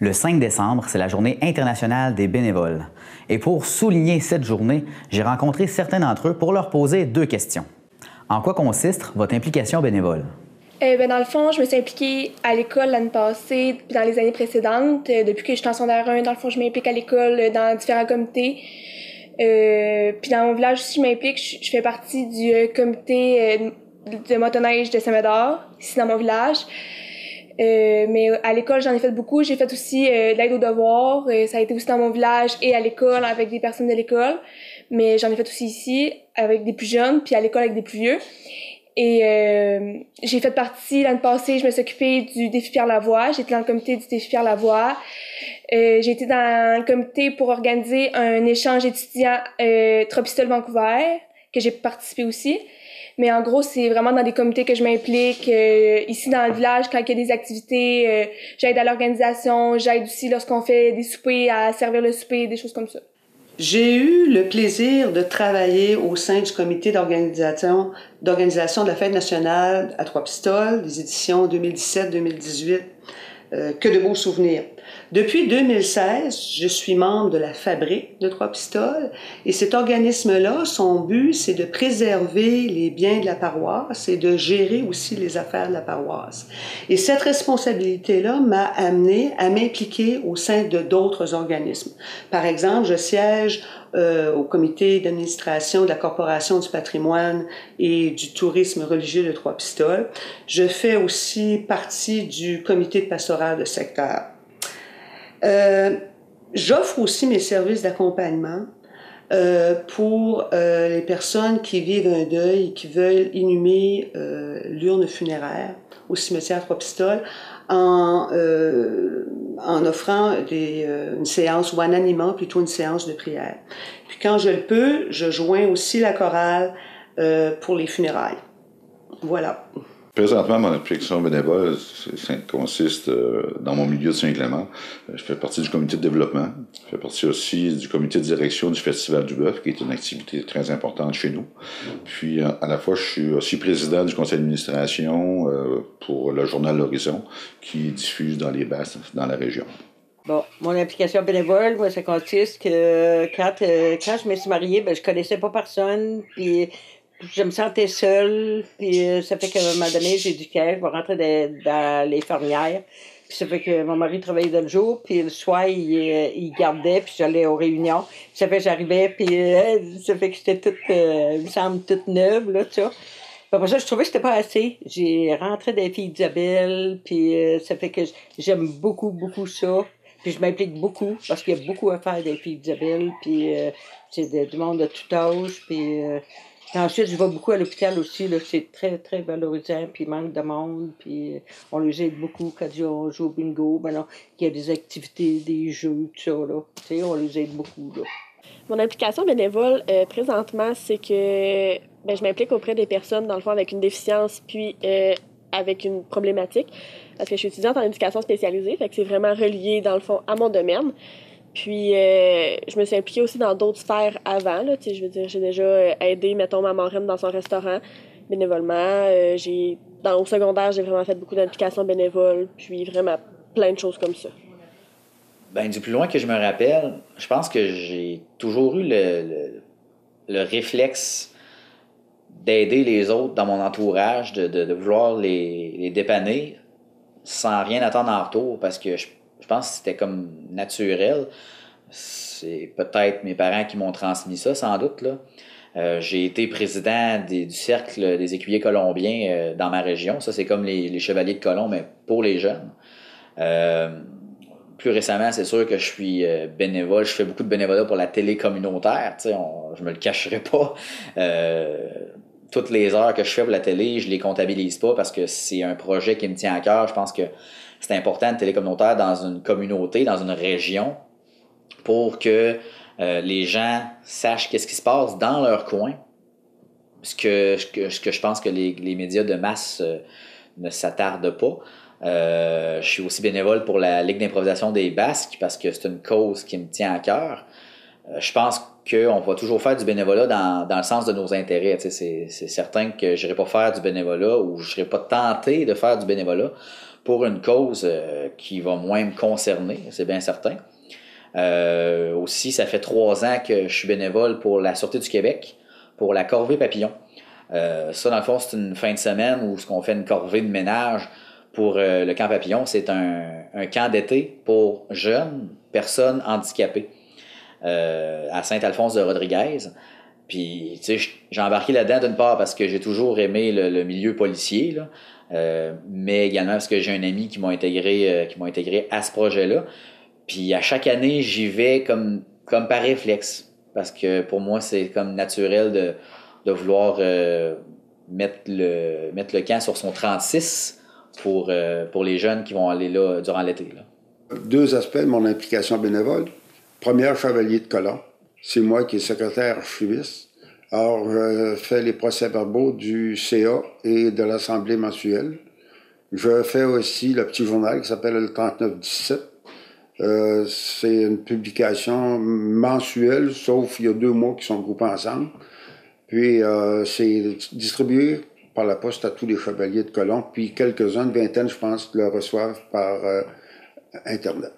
Le 5 décembre, c'est la Journée internationale des bénévoles. Et pour souligner cette journée, j'ai rencontré certains d'entre eux pour leur poser 2 questions. En quoi consiste votre implication bénévole? Dans le fond, je me suis impliquée à l'école l'année passée, puis dans les années précédentes. Depuis que je suis en secondaire 1, dans le fond, je m'implique à l'école dans différents comités. Puis dans mon village aussi, je m'implique. Je fais partie du comité de motoneige de Saint-Médard, ici dans mon village. Mais à l'école, j'en ai fait beaucoup. J'ai fait aussi de l'aide aux devoirs. Ça a été aussi dans mon village et à l'école avec des personnes de l'école. Mais j'en ai fait aussi ici avec des plus jeunes, puis à l'école avec des plus vieux. Et j'ai fait partie, l'année passée, je me suis occupée du défi Pierre Lavoie. J'étais dans le comité du défi Pierre Lavoie. J'ai été dans le comité pour organiser un échange étudiant Tropistol-Vancouver, que j'ai participé aussi. Mais en gros, c'est vraiment dans des comités que je m'implique. Ici, dans le village, quand il y a des activités, j'aide à l'organisation. J'aide aussi lorsqu'on fait des soupers, à servir le souper, des choses comme ça. J'ai eu le plaisir de travailler au sein du comité d'organisation de la Fête nationale à Trois-Pistoles, des éditions 2017-2018. Que de beaux souvenirs. Depuis 2016, je suis membre de la Fabrique de Trois-Pistoles et cet organisme-là, son but, c'est de préserver les biens de la paroisse et de gérer aussi les affaires de la paroisse. Et cette responsabilité-là m'a amené à m'impliquer au sein de d'autres organismes. Par exemple, je siège au comité d'administration de la Corporation du patrimoine et du tourisme religieux de Trois-Pistoles. Je fais aussi partie du comité de pastoral de secteur. J'offre aussi mes services d'accompagnement pour les personnes qui vivent un deuil et qui veulent inhumer l'urne funéraire au cimetière Trois-Pistoles en offrant une séance ou en animant plutôt une séance de prière. Puis quand je le peux, je joins aussi la chorale pour les funérailles. Voilà. Présentement, mon implication bénévole consiste dans mon milieu de Saint-Clément. Je fais partie du comité de développement. Je fais partie aussi du comité de direction du Festival du Bœuf, qui est une activité très importante chez nous. Puis, à la fois, je suis aussi président du conseil d'administration pour le journal L'Horizon, qui diffuse dans les basses, dans la région. Bon, mon implication bénévole, moi, ça consiste que quand je me suis mariée, je connaissais pas personne, puis je me sentais seule, puis ça fait qu'à un moment donné, j'ai dit que je vais rentrer dans les fermières. Puis ça fait que mon mari travaillait dans le jour, puis le soir, il gardait, puis j'allais aux réunions. Puis ça fait que j'arrivais, puis ça fait que j'étais toute, il me semble, toute neuve, là, tu vois. Puis après ça, je trouvais que c'était pas assez. J'ai rentré dans les filles d'Isabelle, puis ça fait que j'aime beaucoup, beaucoup ça. Puis je m'implique beaucoup, parce qu'il y a beaucoup à faire des filles d'Isabelle, puis c'est du monde de tout âge, puis ensuite, je vais beaucoup à l'hôpital aussi, là, c'est très, très valorisant, puis il manque de monde, puis on les aide beaucoup quand on joue au bingo, qu'il y a des activités, des jeux, tout ça, là, tu sais, on les aide beaucoup, là. Mon implication bénévole, présentement, c'est que je m'implique auprès des personnes, dans le fond, avec une déficience, puis avec une problématique, parce que je suis étudiante en éducation spécialisée, fait que c'est vraiment relié, dans le fond, à mon domaine. Puis, je me suis impliquée aussi dans d'autres sphères avant, là, tu sais, je veux dire, j'ai déjà aidé, mettons, ma marraine dans son restaurant, bénévolement. Au secondaire, j'ai vraiment fait beaucoup d'implications bénévoles, puis vraiment plein de choses comme ça. Du plus loin que je me rappelle, je pense que j'ai toujours eu le réflexe d'aider les autres dans mon entourage, de vouloir les dépanner sans rien attendre en retour, parce que je pense que c'était comme naturel. C'est peut-être mes parents qui m'ont transmis ça, sans doute, là. J'ai été président du cercle des écuyers colombiens dans ma région. Ça, c'est comme les chevaliers de colomb, mais pour les jeunes. Plus récemment, c'est sûr que je suis bénévole. Je fais beaucoup de bénévolat pour la télé communautaire. Je me le cacherai pas. Toutes les heures que je fais pour la télé, je les comptabilise pas parce que c'est un projet qui me tient à cœur. Je pense que c'est important de télé communautaire dans une communauté, dans une région, pour que les gens sachent qu'est-ce qui se passe dans leur coin. Ce que je pense que les médias de masse ne s'attardent pas. Je suis aussi bénévole pour la Ligue d'improvisation des Basques parce que c'est une cause qui me tient à cœur. Je pense qu'on va toujours faire du bénévolat dans le sens de nos intérêts. C'est certain que je n'irai pas faire du bénévolat ou je ne serai pas tenté de faire du bénévolat pour une cause qui va moins me concerner, c'est bien certain. Aussi, ça fait 3 ans que je suis bénévole pour la Sûreté du Québec, pour la corvée papillon. Ça, dans le fond, c'est une fin de semaine où on fait une corvée de ménage pour le camp papillon. C'est un camp d'été pour jeunes personnes handicapées à Saint-Alphonse-de-Rodriguez. Puis, tu sais, j'ai embarqué là-dedans d'une part parce que j'ai toujours aimé le milieu policier, là, mais également parce que j'ai un ami qui m'a intégré à ce projet-là. Puis à chaque année, j'y vais comme par réflexe, parce que pour moi, c'est comme naturel de vouloir mettre le camp sur son 36 pour les jeunes qui vont aller là durant l'été. Là. 2 aspects de mon implication bénévole. Première, chevalier de colon. C'est moi qui est secrétaire archiviste. Alors, je fais les procès-verbaux du CA et de l'Assemblée mensuelle. Je fais aussi le petit journal qui s'appelle le 3917. C'est une publication mensuelle, sauf il y a 2 mois qui sont groupés ensemble. Puis, c'est distribué par la poste à tous les chevaliers de colon, puis quelques-uns, une vingtaine, je pense, le reçoivent par Internet.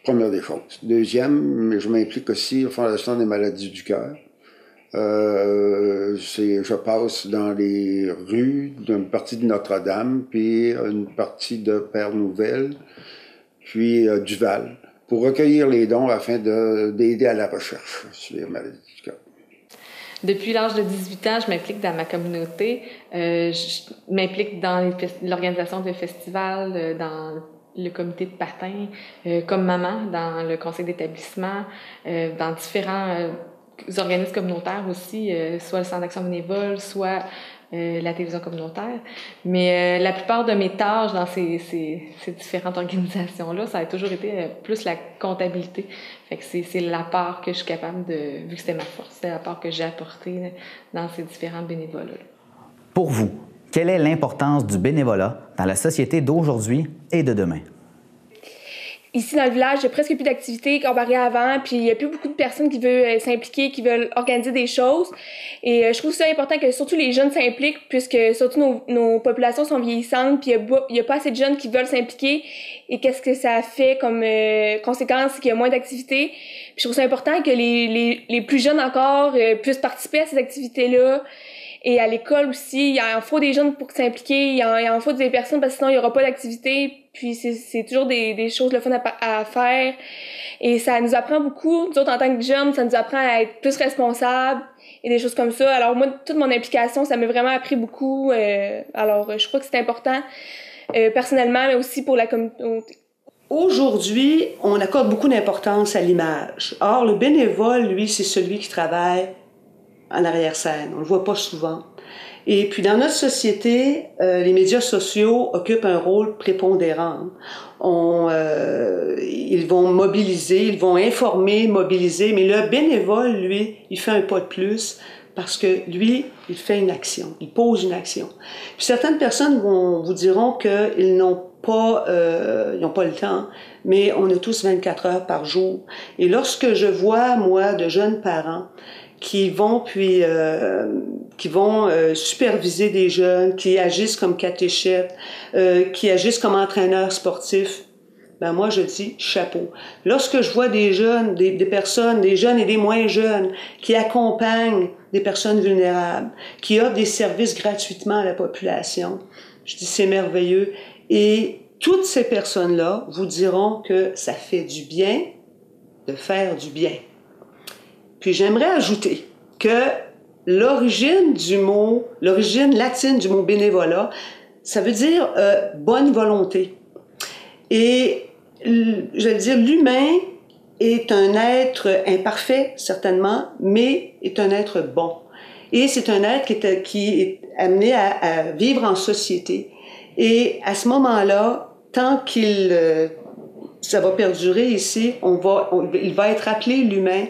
Première des choses. Deuxième, je m'implique aussi à la Fondation des maladies du cœur. Je passe dans les rues d'une partie de Notre-Dame, puis une partie de Père-Nouvelle, puis Duval, pour recueillir les dons afin d'aider à la recherche sur les maladies du cœur. Depuis l'âge de 18 ans, je m'implique dans ma communauté. Je m'implique dans l'organisation de festivals, dans le comité de patin, comme maman, dans le conseil d'établissement, dans différents organismes communautaires aussi, soit le Centre d'action bénévole, soit la télévision communautaire. Mais la plupart de mes tâches dans ces différentes organisations-là, ça a toujours été plus la comptabilité. Fait que c'est la part que je suis capable vu que c'était ma force, c'est la part que j'ai apportée dans ces différents bénévolats. Pour vous, quelle est l'importance du bénévolat dans la société d'aujourd'hui et de demain? Ici, dans le village, il n'y a presque plus d'activités comparé à avant, puis il n'y a plus beaucoup de personnes qui veulent s'impliquer, qui veulent organiser des choses. Et je trouve ça important que surtout les jeunes s'impliquent, puisque surtout nos populations sont vieillissantes, puis il n'y a pas assez de jeunes qui veulent s'impliquer. Et qu'est-ce que ça fait comme conséquence, c'est qu'il y a moins d'activités. Puis je trouve ça important que les plus jeunes encore puissent participer à ces activités-là. Et à l'école aussi, il en faut des jeunes pour s'impliquer, il en faut des personnes parce que sinon il n'y aura pas d'activité. Puis c'est toujours des choses le fun à faire. Et ça nous apprend beaucoup. Nous autres, en tant que jeunes, ça nous apprend à être plus responsables et des choses comme ça. Alors moi, toute mon implication, ça m'a vraiment appris beaucoup. Alors je crois que c'est important personnellement, mais aussi pour la communauté. Aujourd'hui, on accorde beaucoup d'importance à l'image. Or, le bénévole, lui, c'est celui qui travaille en arrière-scène. On le voit pas souvent. Et puis, dans notre société, les médias sociaux occupent un rôle prépondérant. Ils vont mobiliser, ils vont informer, mobiliser, mais le bénévole, lui, il fait un pas de plus parce que lui, il fait une action, il pose une action. Puis certaines personnes vous diront qu'ils n'ont pas le temps, mais on a tous 24 heures par jour. Et lorsque je vois, moi, de jeunes parents qui vont superviser des jeunes, qui agissent comme catéchètes, qui agissent comme entraîneurs sportifs, ben moi je dis chapeau. Lorsque je vois des jeunes, des personnes, des jeunes et des moins jeunes qui accompagnent des personnes vulnérables, qui offrent des services gratuitement à la population, je dis c'est merveilleux. Et toutes ces personnes-là vous diront que ça fait du bien de faire du bien. Puis j'aimerais ajouter que l'origine latine du mot bénévolat, ça veut dire bonne volonté. Et je veux dire, l'humain est un être imparfait, certainement, mais est un être bon. Et c'est un être qui est amené à vivre en société. Et à ce moment-là, tant ça va perdurer ici, il va être appelé, l'humain,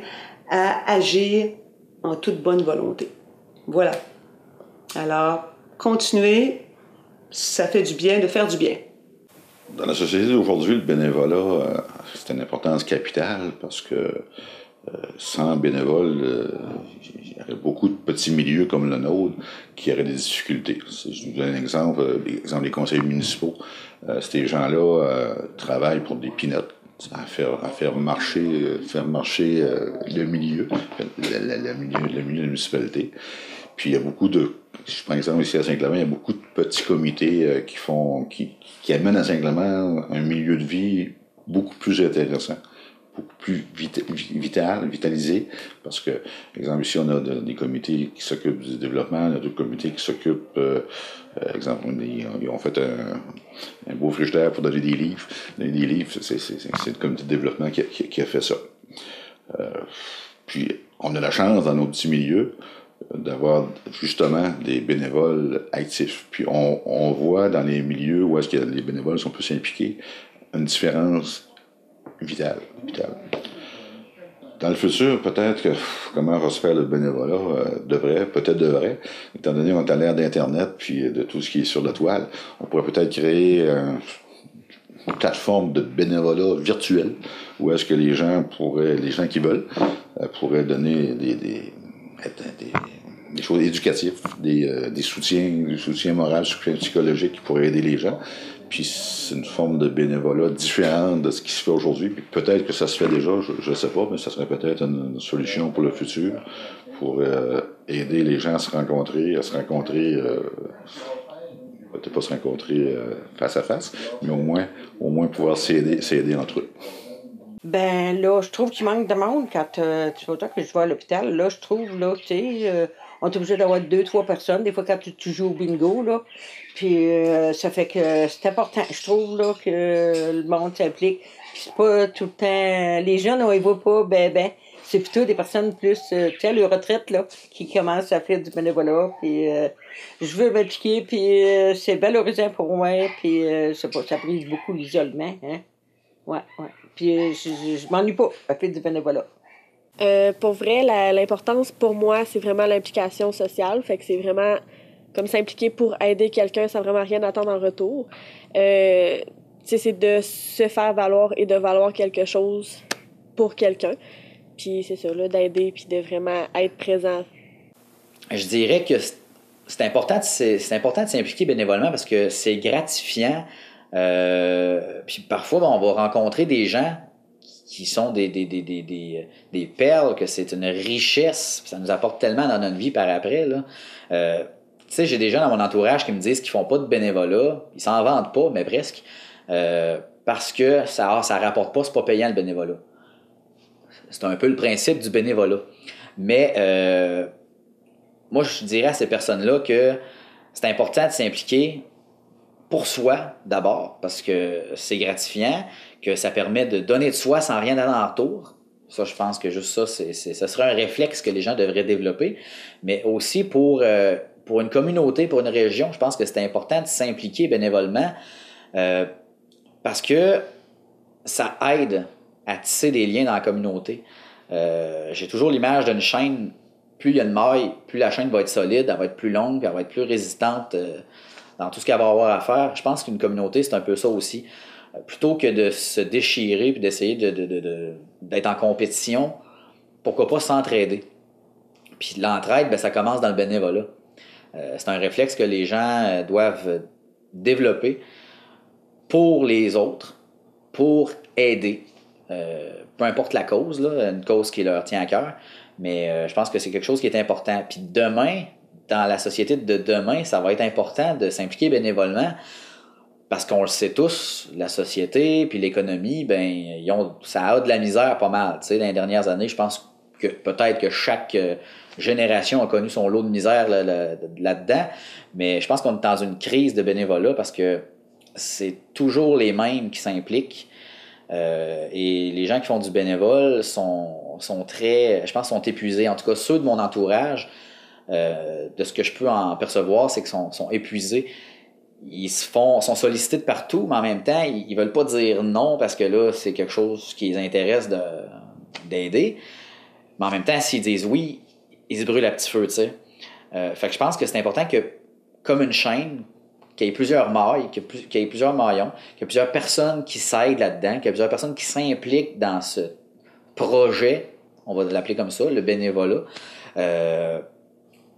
à agir en toute bonne volonté. Voilà. Alors, continuez, ça fait du bien de faire du bien. Dans la société d'aujourd'hui, le bénévolat, c'est une importance capitale parce que Sans bénévoles, il y aurait beaucoup de petits milieux comme le nôtre qui auraient des difficultés. Je vous donne un exemple, des conseils municipaux. Ces gens-là travaillent pour des peanuts, à faire marcher le milieu, le milieu de la municipalité. Puis il y a beaucoup de, je prends exemple ici à Saint-Clément, il y a beaucoup de petits comités qui amènent à Saint-Clément un milieu de vie beaucoup plus intéressant, beaucoup plus vitalisé, parce que, exemple, ici, on a des comités qui s'occupent du développement, on a d'autres comités qui s'occupent, exemple, ils ont fait un beau frigidaire pour donner des livres. Donner des livres, c'est le comité de développement qui a fait ça. Puis, on a la chance, dans nos petits milieux, d'avoir justement des bénévoles actifs. Puis, on voit dans les milieux où est-ce que les bénévoles sont plus impliqués, une différence vitale. Dans le futur, peut-être que comment va se faire le bénévolat devrait, étant donné qu'on est à l'ère d'Internet puis de tout ce qui est sur la toile, on pourrait peut-être créer une plateforme de bénévolat virtuel où est-ce que les gens qui veulent pourraient donner des choses éducatives, des soutiens moraux, soutiens psychologiques qui pourraient aider les gens. Puis c'est une forme de bénévolat différente de ce qui se fait aujourd'hui. Puis peut-être que ça se fait déjà, je ne sais pas, mais ça serait peut-être une solution pour le futur, pour aider les gens à se rencontrer, peut-être pas se rencontrer face à face, mais au moins pouvoir s'aider entre eux. Ben là, je trouve qu'il manque de monde quand tu vois que je vais à l'hôpital. Là, je trouve, là, tu sais, on est obligé d'avoir 2-3 personnes, des fois quand tu joues au bingo, là. Puis ça fait que c'est important, je trouve, là, que le monde s'implique. C'est pas tout le temps... Les jeunes, on les voit pas, ben. C'est plutôt des personnes plus, tu sais, à leur retraite, là, qui commencent à faire du bénévolat. Puis je veux m'impliquer, puis c'est valorisant pour moi, puis ça brise beaucoup l'isolement, hein. Ouais. Puis je m'ennuie pas à faire du bénévolat. Pour vrai, l'importance pour moi, c'est vraiment l'implication sociale. Fait que c'est vraiment comme s'impliquer pour aider quelqu'un sans vraiment rien attendre en retour. C'est de se faire valoir et de valoir quelque chose pour quelqu'un. Puis c'est ça, là, d'aider puis de vraiment être présent. Je dirais que c'est important de s'impliquer bénévolement parce que c'est gratifiant. Puis parfois, on va rencontrer des gens qui sont des perles, que c'est une richesse, ça nous apporte tellement dans notre vie par après, là. Tu sais, j'ai des gens dans mon entourage qui me disent qu'ils font pas de bénévolat, ils s'en vantent pas, mais presque, parce que ça rapporte pas, c'est pas payant le bénévolat. C'est un peu le principe du bénévolat. Mais moi, je dirais à ces personnes-là que c'est important de s'impliquer pour soi, d'abord, parce que c'est gratifiant, que ça permet de donner de soi sans rien donner en retour. Ça, je pense que juste ça, ce serait un réflexe que les gens devraient développer. Mais aussi pour une communauté, pour une région, je pense que c'est important de s'impliquer bénévolement parce que ça aide à tisser des liens dans la communauté. J'ai toujours l'image d'une chaîne, plus il y a de mailles, plus la chaîne va être solide, elle va être plus longue, elle va être plus résistante dans tout ce qu'elle va avoir à faire. Je pense qu'une communauté, c'est un peu ça aussi. Plutôt que de se déchirer et d'essayer d'être en compétition, pourquoi pas s'entraider? Puis l'entraide, ça commence dans le bénévolat. C'est un réflexe que les gens doivent développer pour les autres, pour aider. Peu importe la cause, là, une cause qui leur tient à cœur, mais je pense que c'est quelque chose qui est important. Puis demain, dans la société de demain, ça va être important de s'impliquer bénévolement parce qu'on le sait tous, la société puis l'économie, ça a de la misère pas mal. Tu sais, dans les dernières années, je pense que peut-être que chaque génération a connu son lot de misère là-dedans, mais je pense qu'on est dans une crise de bénévolat parce que c'est toujours les mêmes qui s'impliquent. Et les gens qui font du bénévole sont très, je pense, sont épuisés. En tout cas, ceux de mon entourage, de ce que je peux en percevoir, c'est qu'ils sont épuisés. Ils sont sollicités de partout, mais en même temps, ils veulent pas dire non parce que là, c'est quelque chose qui les intéresse d'aider. Mais en même temps, s'ils disent oui, ils se brûlent à petit feu, tu sais. Fait que je pense que c'est important que, comme une chaîne, qu'il y ait plusieurs mailles, qu'il y ait plusieurs maillons, qu'il y ait plusieurs personnes qui s'aident là-dedans, qu'il y ait plusieurs personnes qui s'impliquent dans ce projet on va l'appeler comme ça, le bénévolat,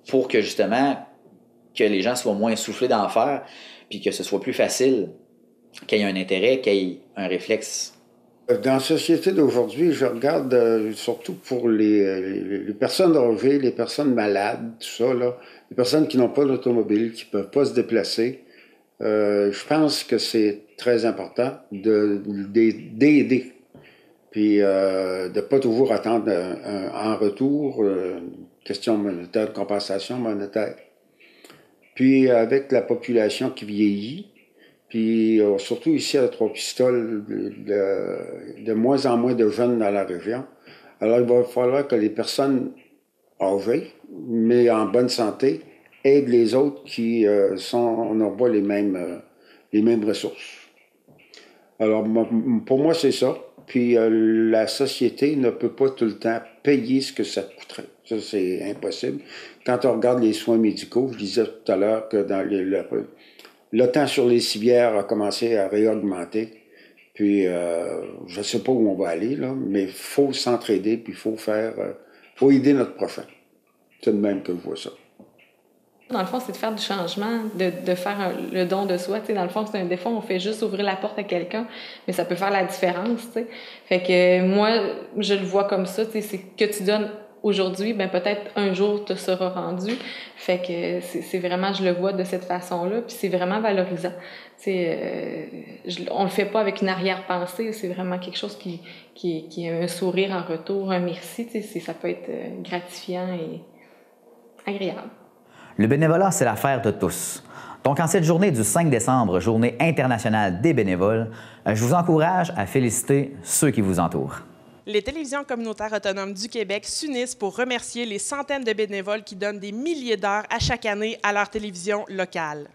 pour que justement, que les gens soient moins essoufflés d'en faire, puis que ce soit plus facile, qu'il y ait un intérêt, qu'il y ait un réflexe. Dans la société d'aujourd'hui, je regarde surtout pour les personnes âgées, les personnes malades, tout ça, là, les personnes qui n'ont pas d'automobile, qui ne peuvent pas se déplacer. Je pense que c'est très important d'aider, puis de ne pas toujours attendre en retour question monétaire, de compensation monétaire. Puis avec la population qui vieillit, puis surtout ici à Trois-Pistoles, de moins en moins de jeunes dans la région. Alors il va falloir que les personnes âgées, mais en bonne santé, aident les autres qui n'ont pas les mêmes ressources. Alors pour moi, c'est ça. Puis la société ne peut pas tout le temps payer ce que ça coûterait. Ça, c'est impossible. Quand on regarde les soins médicaux, je disais tout à l'heure que dans le temps sur les civières a commencé à réaugmenter. Puis, je ne sais pas où on va aller, là, mais il faut s'entraider, puis il faut aider notre prochain. C'est de même que je vois ça. Dans le fond, c'est de faire du changement, de faire le don de soi. T'sais, dans le fond, des fois, on fait juste ouvrir la porte à quelqu'un, mais ça peut faire la différence. T'sais. Fait que moi, je le vois comme ça. C'est que tu donnes aujourd'hui, ben peut-être un jour te sera rendu. Fait que c'est vraiment, je le vois de cette façon-là, puis c'est vraiment valorisant. On le fait pas avec une arrière-pensée, c'est vraiment quelque chose qui est un sourire en retour, un merci. Ça peut être gratifiant et agréable. Le bénévolat, c'est l'affaire de tous. Donc, en cette journée du 5 décembre, journée internationale des bénévoles, je vous encourage à féliciter ceux qui vous entourent. Les télévisions communautaires autonomes du Québec s'unissent pour remercier les centaines de bénévoles qui donnent des milliers d'heures à chaque année à leur télévision locale.